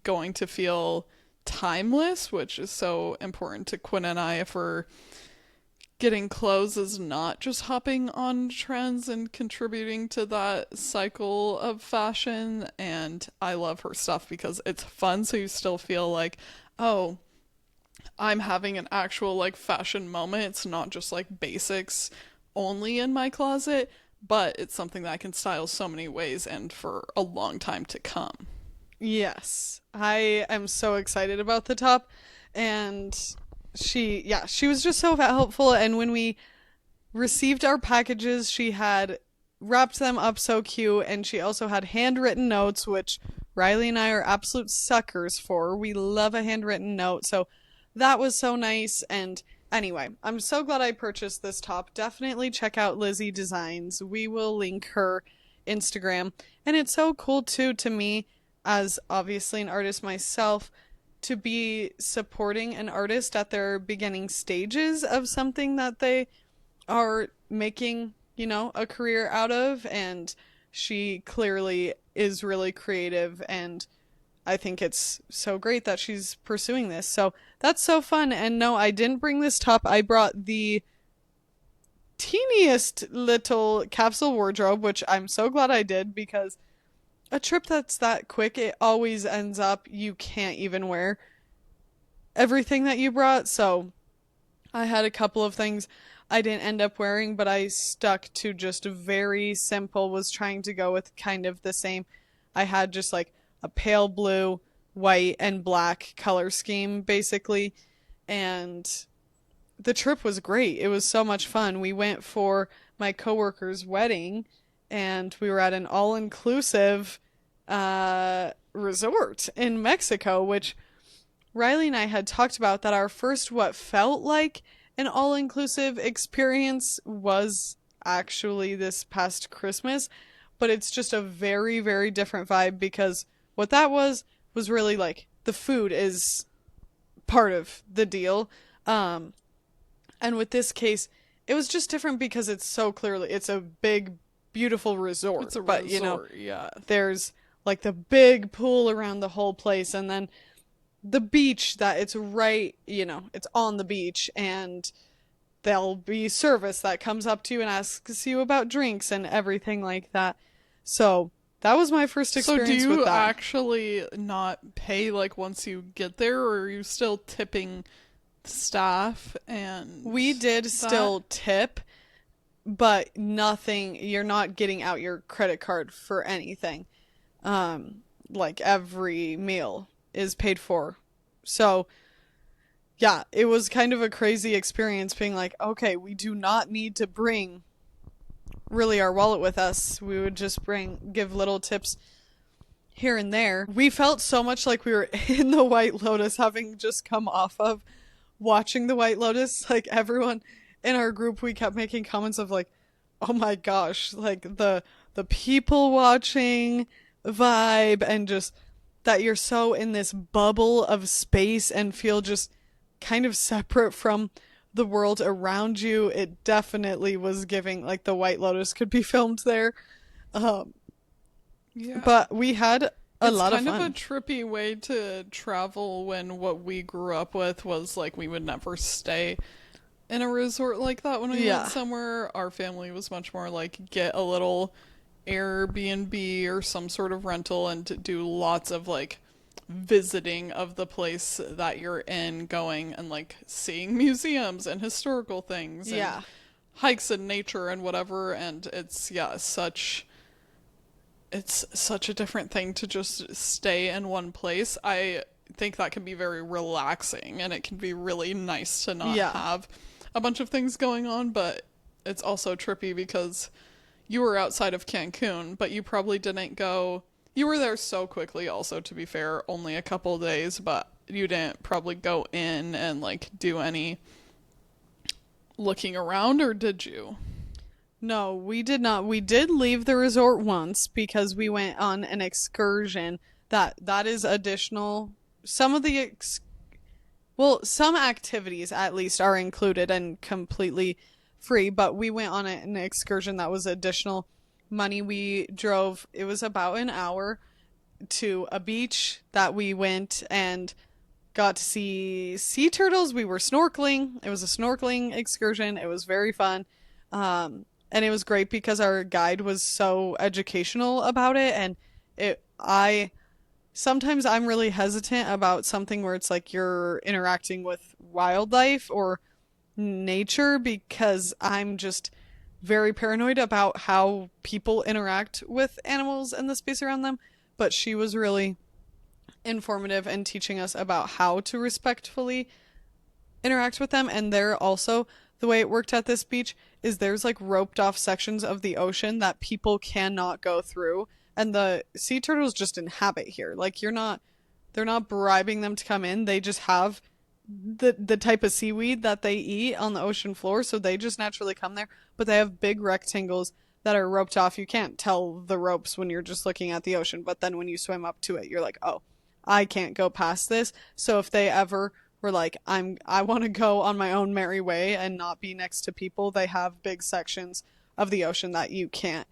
going to feel timeless, which is so important to Quinn and I if we're getting clothes is not just hopping on trends and contributing to that cycle of fashion. And I love her stuff because it's fun, so you still feel like, oh, I'm having an actual like fashion moment. It's not just like basics only in my closet, but it's something that I can style so many ways and for a long time to come. Yes. I am so excited about the top and she was just so helpful and when we received our packages, she had wrapped them up so cute and she also had handwritten notes which Riley and I are absolute suckers for. We love a handwritten note. So that was so nice and anyway, I'm so glad I purchased this top. Definitely check out Lizzy Designs. We will link her Instagram and it's so cool too to me as obviously an artist myself to be supporting an artist at their beginning stages of something that they are making, a career out of. And she clearly is really creative and I think it's so great that she's pursuing this. So that's so fun. And no, I didn't bring this top. I brought the teeniest little capsule wardrobe, which I'm so glad I did because a trip that's that quick, it always ends up you can't even wear everything that you brought. So I had a couple of things I didn't end up wearing, but I stuck to just very simple, was trying to go with kind of the same. I had just like a pale blue, white, and black color scheme basically. And the trip was great. It was so much fun. We went for my coworker's wedding and we were at an all-inclusive resort in Mexico, which Riley and I had talked about that our first what felt like an all-inclusive experience was actually this past Christmas, but it's just a very, very different vibe because what that was really like the food is part of the deal. And with this case, it was just different because it's so clearly it's a big, beautiful resort. It's a but resort, yeah. there's like the big pool around the whole place, and then the beach that it's right, it's on the beach, and there'll be service that comes up to you and asks you about drinks and everything like that. So that was my first experience So do with you that. actually not pay like once you get there, or are you still tipping staff and We did that? still tip, but nothing, you're not getting out your credit card for anything. Like every meal is paid for. So, yeah, it was kind of a crazy experience being like, okay, we do not need to bring really our wallet with us. We would just give little tips here and there. We felt so much like we were in the White Lotus, having just come off of watching the White Lotus. Like everyone in our group, we kept making comments of like, oh my gosh, like the people watching vibe, and just that you're so in this bubble of space and feel just kind of separate from the world around you. It definitely was giving like the White Lotus could be filmed there. Um, Yeah. but we had a It's lot of kind of a fun. trippy way to travel when what we grew up with was like we would never stay in a resort like that when we went Yeah. somewhere. Our family was much more like get a little Airbnb or some sort of rental and to do lots of like visiting of the place that you're in, going and like seeing museums and historical things and Yeah. hikes in nature and whatever. And it's such a different thing to just stay in one place. I think that can be very relaxing and it can be really nice to not Yeah. have a bunch of things going on, but it's also trippy because you were outside of Cancun, but you probably didn't go. You were there so quickly, also, to be fair, only a couple days, but you didn't probably go in and like do any looking around, or did you? No, we did not. We did leave the resort once because we went on an excursion that is additional. Some of the some activities at least are included and completely free, but we went on an excursion that was additional money. We drove, it was about an hour to a beach that we went and got to see sea turtles. We were snorkeling. It was a snorkeling excursion. It was very fun. And it was great because our guide was so educational about it. And I sometimes I'm really hesitant about something where it's like you're interacting with wildlife or nature because I'm just very paranoid about how people interact with animals and the space around them. But she was really informative and teaching us about how to respectfully interact with them. And there also, the way it worked at this beach is there's like roped off sections of the ocean that people cannot go through. And the sea turtles just inhabit here. Like they're not bribing them to come in. They just have the type of seaweed that they eat on the ocean floor, so they just naturally come there. But they have big rectangles that are roped off. You can't tell the ropes when you're just looking at the ocean, but then when you swim up to it, you're like, oh, I can't go past this. So if they ever were like, I want to go on my own merry way and not be next to people, they have big sections of the ocean that you can't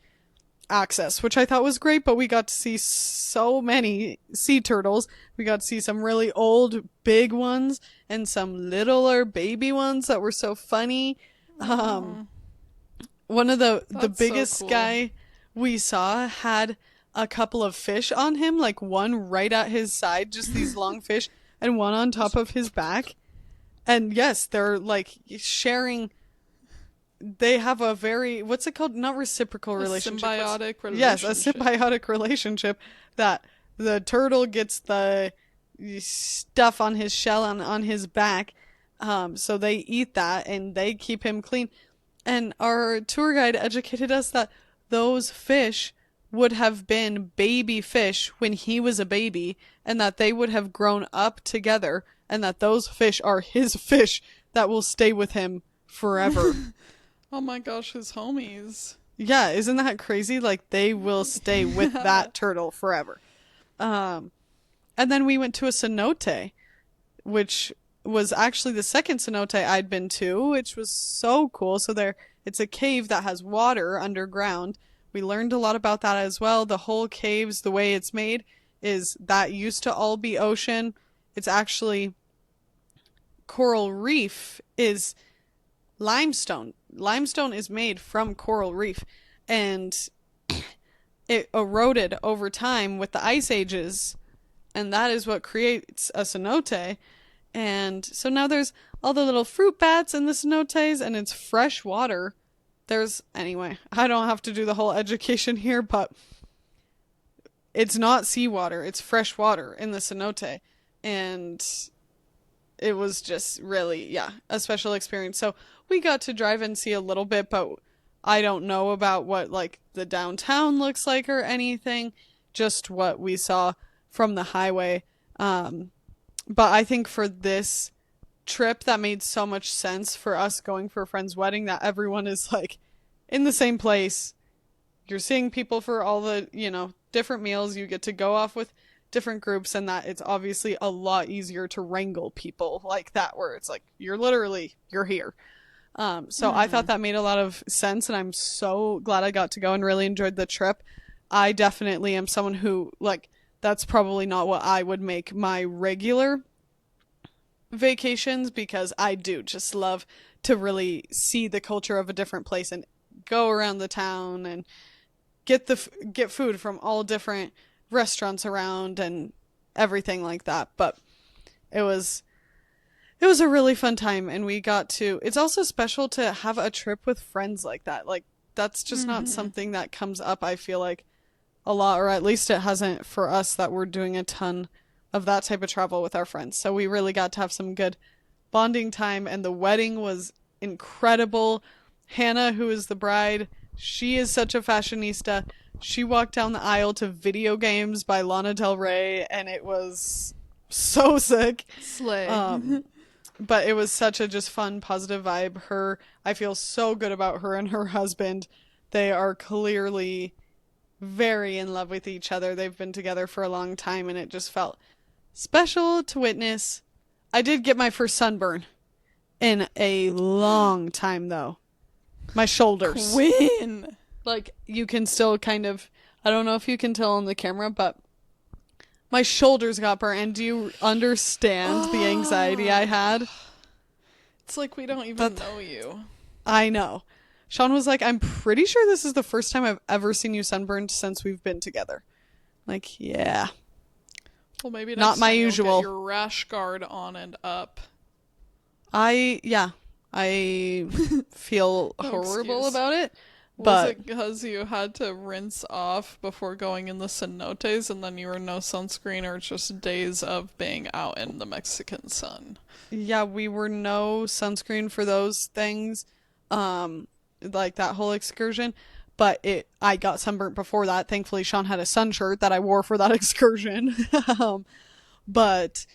access, which I thought was great, but we got to see so many sea turtles. We got to see some really old, big ones and some littler baby ones that were so funny. Um, one of the That's so biggest cool. guy we saw had a couple of fish on him, like one right at his side, just these long fish, and one on top of his back. And yes, they're like sharing. They have a very, what's it called? Not reciprocal A relationship. symbiotic Yes, a relationship. symbiotic relationship that the turtle gets the stuff on his shell on his back. So they eat that and they keep him clean. And our tour guide educated us that those fish would have been baby fish when he was a baby, and that they would have grown up together, and that those fish are his fish that will stay with him forever. Oh my gosh, his homies. Yeah, isn't that crazy? Like, they will stay with Yeah. that turtle forever. Um, and then we went to a cenote, which was actually the second cenote I'd been to, which was so cool. So it's a cave that has water underground. We learned a lot about that as well. The whole caves, the way it's made, is that used to all be ocean. It's actually coral reef is limestone. Limestone is made from coral reef, and it eroded over time with the ice ages, and that is what creates a cenote. And so now there's all the little fruit bats in the cenotes, and it's fresh water. Anyway, I don't have to do the whole education here, but it's not seawater, it's fresh water in the cenote. And it was just really, yeah, a special experience. So we got to drive and see a little bit, but I don't know about what like the downtown looks like or anything, just what we saw from the highway. But I think for this trip, that made so much sense for us going for a friend's wedding, that everyone is like in the same place. You're seeing people for all the, different meals. You get to go off with different groups, and that it's obviously a lot easier to wrangle people like that, where it's like you're here. So I thought that made a lot of sense, and I'm so glad I got to go and really enjoyed the trip. I definitely am someone who, like, that's probably not what I would make my regular vacations, because I do just love to really see the culture of a different place and go around the town and get food from all different restaurants around and everything like that. But it was a really fun time, and it's also special to have a trip with friends like that. Like, that's just not something that comes up, I feel like, a lot, or at least it hasn't for us, that we're doing a ton of that type of travel with our friends. So we really got to have some good bonding time, and the wedding was incredible. Hannah, who is the bride, she is such a fashionista. She walked down the aisle to Video Games by Lana Del Rey, and it was so sick. Slay. But it was such a just fun, positive vibe. I feel so good about her and her husband. They are clearly very in love with each other. They've been together for a long time, and it just felt special to witness. I did get my first sunburn in a long time, though. My shoulders. Quinn. Like, you can still kind of, I don't know if you can tell on the camera, but my shoulders got burnt. And do you understand the anxiety I had? It's like we don't even know you. I know. Sean was like, I'm pretty sure this is the first time I've ever seen you sunburned since we've been together. Like, yeah. Well, maybe not next my time you'll usual. Get your rash guard on and up. I feel horrible excuse. about it. Was But it because you had to rinse off before going in the cenotes, and then you were no sunscreen, or just days of being out in the Mexican sun? yeah, we were no sunscreen for those things, like that whole excursion. But I got sunburnt before that. Thankfully, Sean had a sun shirt that I wore for that excursion. But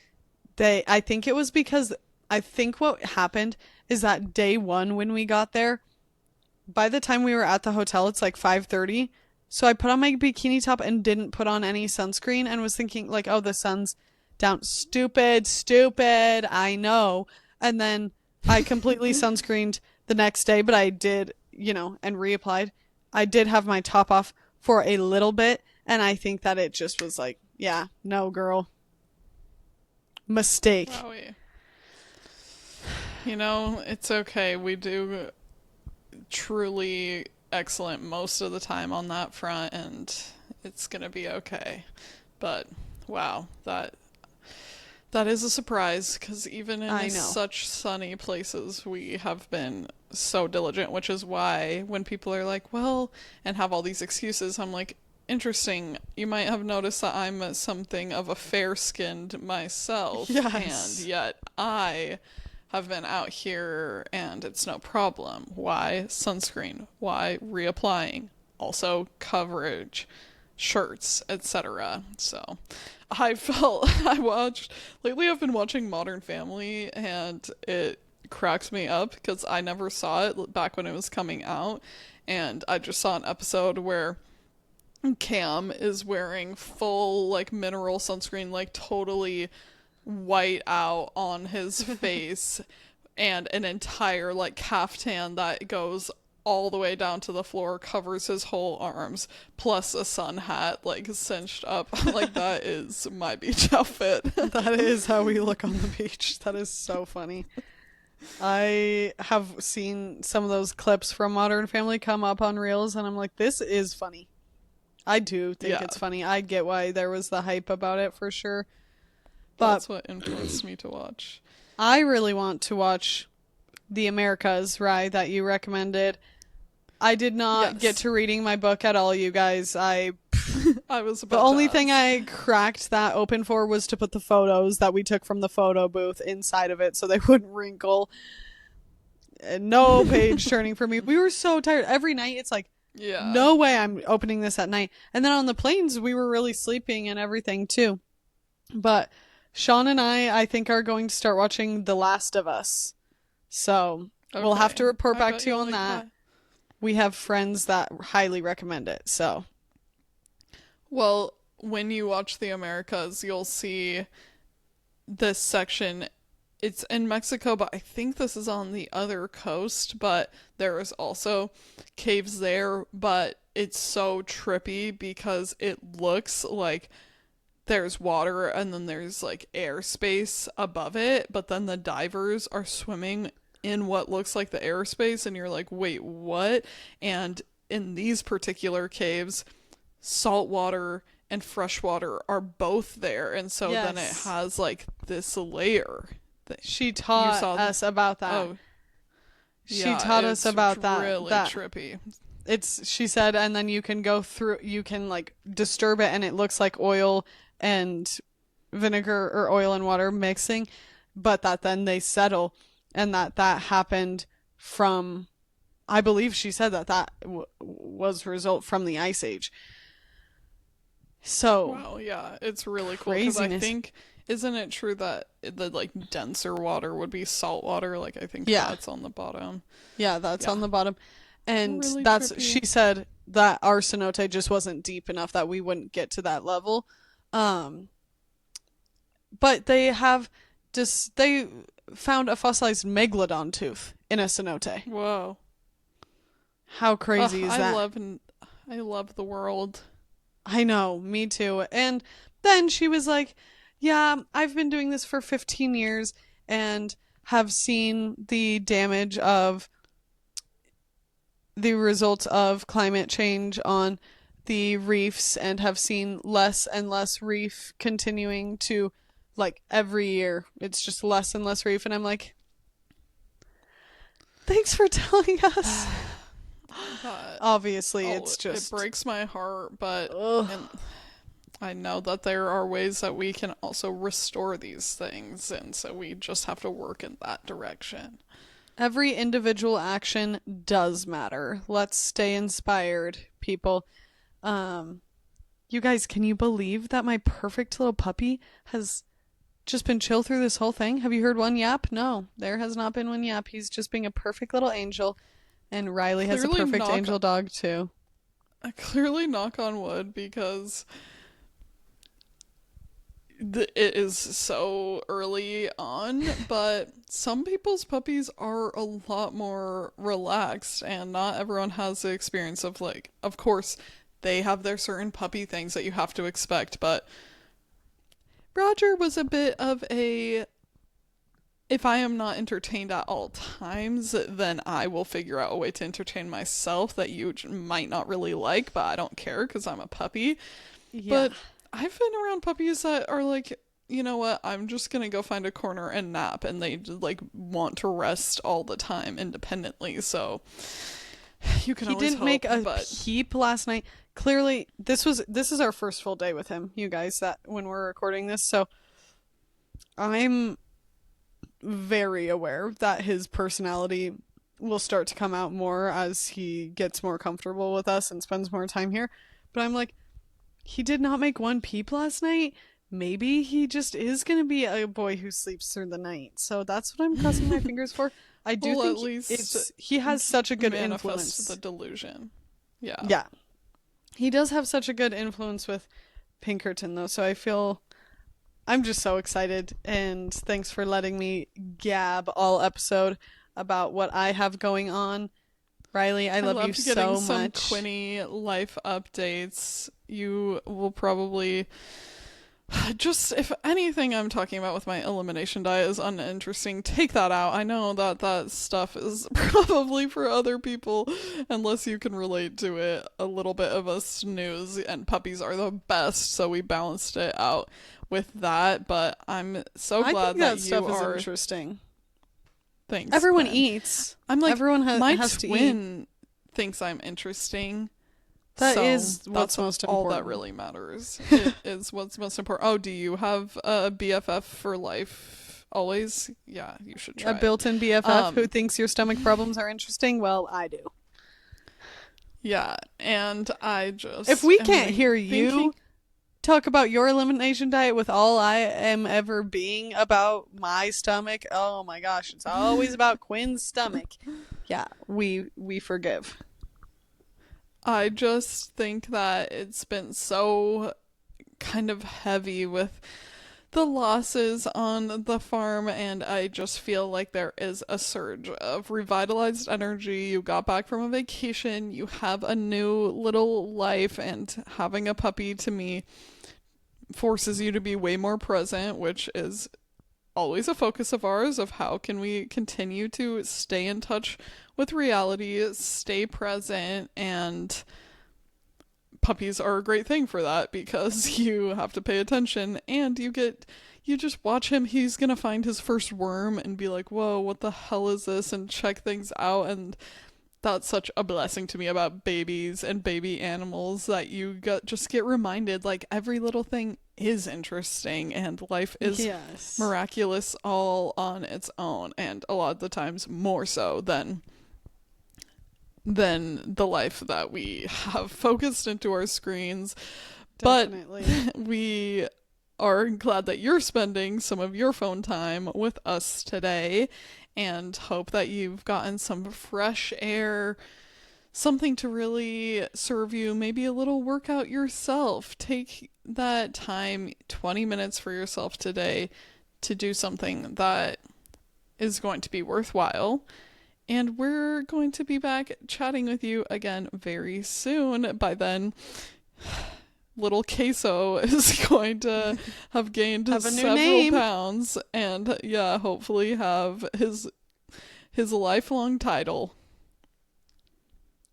I think it was because, I think what happened is that day one when we got there, by the time we were at the hotel, it's like 5:30. So I put on my bikini top and didn't put on any sunscreen, and was thinking like, oh, the sun's down. Stupid, I know. And then I completely sunscreened the next day, but I did, and reapplied. I did have my top off for a little bit, and I think that it just was like, yeah, no, girl. Mistake. Wowie. You know, it's okay. We do truly excellent most of the time on that front, and it's gonna be okay. But wow, that is a surprise, because even I in know. such sunny places, we have been so diligent, which is why when people are like, well, and have all these excuses, I'm like, interesting. You might have noticed that I'm something of a fair-skinned myself, and Yes. yet I have been out here and it's no problem. Why? Sunscreen. Why? Reapplying. Also, coverage, shirts, etc. So, I felt I watched lately. I've been watching Modern Family, and it cracks me up because I never saw it back when it was coming out, and I just saw an episode where Cam is wearing full like mineral sunscreen, like totally white out on his face, and an entire like caftan that goes all the way down to the floor, covers his whole arms, plus a sun hat like cinched up. Like, that is my beach outfit. That is how we look on the beach. That is so funny. I have seen some of those clips from Modern Family come up on Reels, and I'm like, this is funny. I do think Yeah. it's funny. I get why there was the hype about it for sure. But That's what influenced me to watch. I really want to watch The Americas, right, that you recommended. I did not Yes. get to reading my book at all, you guys. I was about The to only ask. thing I cracked that open for was to put the photos that we took from the photo booth inside of it so they wouldn't wrinkle. And no page turning for me. We were so tired. Every night it's like, Yeah. no way I'm opening this at night. And then on the planes, we were really sleeping and everything too. But Sean and I think, are going to start watching The Last of Us. So we'll have to report I back bet to you you'll on like that. We have friends that highly recommend it. So Well, when you watch the Americas, you'll see this section. It's in Mexico, but I think this is on the other coast, but there is also caves there, but it's so trippy because it looks like there's water and then there's like airspace above it, but then the divers are swimming in what looks like the airspace, and you're like, wait, what? And in these particular caves, salt water and fresh water are both there, and so then it yes, has like this layer that she taught saw us about that. oh She yeah, taught us it's about that. really That trippy. she said, and then you can go through, you can like disturb it, and it looks like oil and vinegar or oil and water mixing, but that then they settle, and that happened from, I believe she said that was result from the Ice Age. So Wow, yeah, it's really cool because I craziness. think, isn't it true that the like denser water would be salt water? Like, I think Yeah. that's on the bottom. Yeah, that's Yeah. on the bottom. And Really that's, trippy. she said that our cenote just wasn't deep enough that we wouldn't get to that level. Um, but they have just, they found a fossilized megalodon tooth in a cenote. Whoa. How crazy is that? I love the world. I know, me too. And then she was like, yeah, I've been doing this for 15 years and have seen the damage of the results of climate change on the reefs, and have seen less and less reef continuing to, like, every year. It's just less and less reef. And I'm like, thanks for telling us. But Obviously, it's it just. breaks my heart, but Ugh. and I know that there are ways that we can also restore these things, and so we just have to work in that direction. Every individual action does matter. Let's stay inspired, people. You guys, can you believe that my perfect little puppy has just been chill through this whole thing? Have you heard one yap? No, there has not been one yap. He's just being a perfect little angel, and Riley has a Clearly perfect angel dog too. Clearly, knock on wood, because it is so early on, but some people's puppies are a lot more relaxed, and not everyone has the experience of, like, of course, they have their certain puppy things that you have to expect, but Roger was a bit of a, if I am not entertained at all times, then I will figure out a way to entertain myself that you might not really like, but I don't care because I'm a puppy. Yeah. But I've been around puppies that are like, you know what, I'm just gonna go find a corner and nap, and they like want to rest all the time independently, so you can He always didn't hope, make a but peep last night. Clearly, this is our first full day with him, you guys, that when we're recording this, so I'm very aware that his personality will start to come out more as he gets more comfortable with us and spends more time here. But I'm like, he did not make one peep last night. Maybe he just is going to be a boy who sleeps through the night. So that's what I'm crossing my fingers for. I do well, think at least he has such a good manifest influence. the delusion. Yeah. Yeah. He does have such a good influence with Pinkerton, though, so I feel I'm just so excited, and thanks for letting me gab all episode about what I have going on. Riley, I love you loved so getting some much. Quinny life updates. You will probably just, if anything I'm talking about with my elimination diet is uninteresting, take that out. I know that that stuff is probably for other people, unless you can relate to it, a little bit of a snooze, and puppies are the best, so we balanced it out with that. But I'm so I glad think that that stuff you is are. interesting. Thanks, Everyone Quinn. eats. I'm like, Everyone my has to eat. twin thinks I'm interesting. That So is what's that's most all important. that really matters. It is what's most important. Oh, do you have a BFF for life always? Yeah, you should try A built-in BFF Um, who thinks your stomach problems are interesting? Well, I do. Yeah, and I just If we am, can't like, hear you thinking- talk about your elimination diet with all I am ever being about my stomach, oh my gosh, it's always about Quinn's stomach. Yeah, we forgive. I just think that it's been so kind of heavy with the losses on the farm, and I just feel like there is a surge of revitalized energy. You got back from a vacation, you have a new little life, and having a puppy to me forces you to be way more present, which is always a focus of ours, of how can we continue to stay in touch with reality, stay present, and puppies are a great thing for that because you have to pay attention, and you just watch him. He's gonna find his first worm and be like, whoa, what the hell is this, and check things out. And that's such a blessing to me about babies and baby animals, that just get reminded like every little thing is interesting and life is Yes. miraculous all on its own, and a lot of the times more so than the life that we have focused into our screens. Definitely. But we are glad that you're spending some of your phone time with us today, and hope that you've gotten some fresh air, something to really serve you, maybe a little workout yourself. Take that time, 20 minutes for yourself today, to do something that is going to be worthwhile. And we're going to be back chatting with you again very soon. By then, little Queso is going to have gained Have a new several name. pounds, and yeah, hopefully have his lifelong title.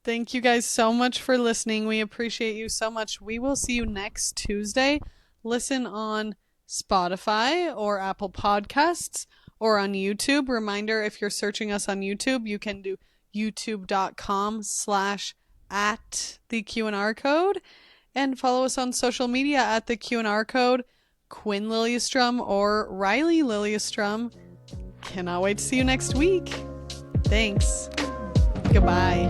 Thank you guys so much for listening. We appreciate you so much. We will see you next Tuesday. Listen on Spotify or Apple Podcasts or on YouTube. Reminder, if you're searching us on YouTube, you can do youtube.com/@the Q&R code, and follow us on social media at the Q&R code, Quinn Liliestrom or Riley Liliestrom. Cannot wait to see you next week. Thanks. Goodbye.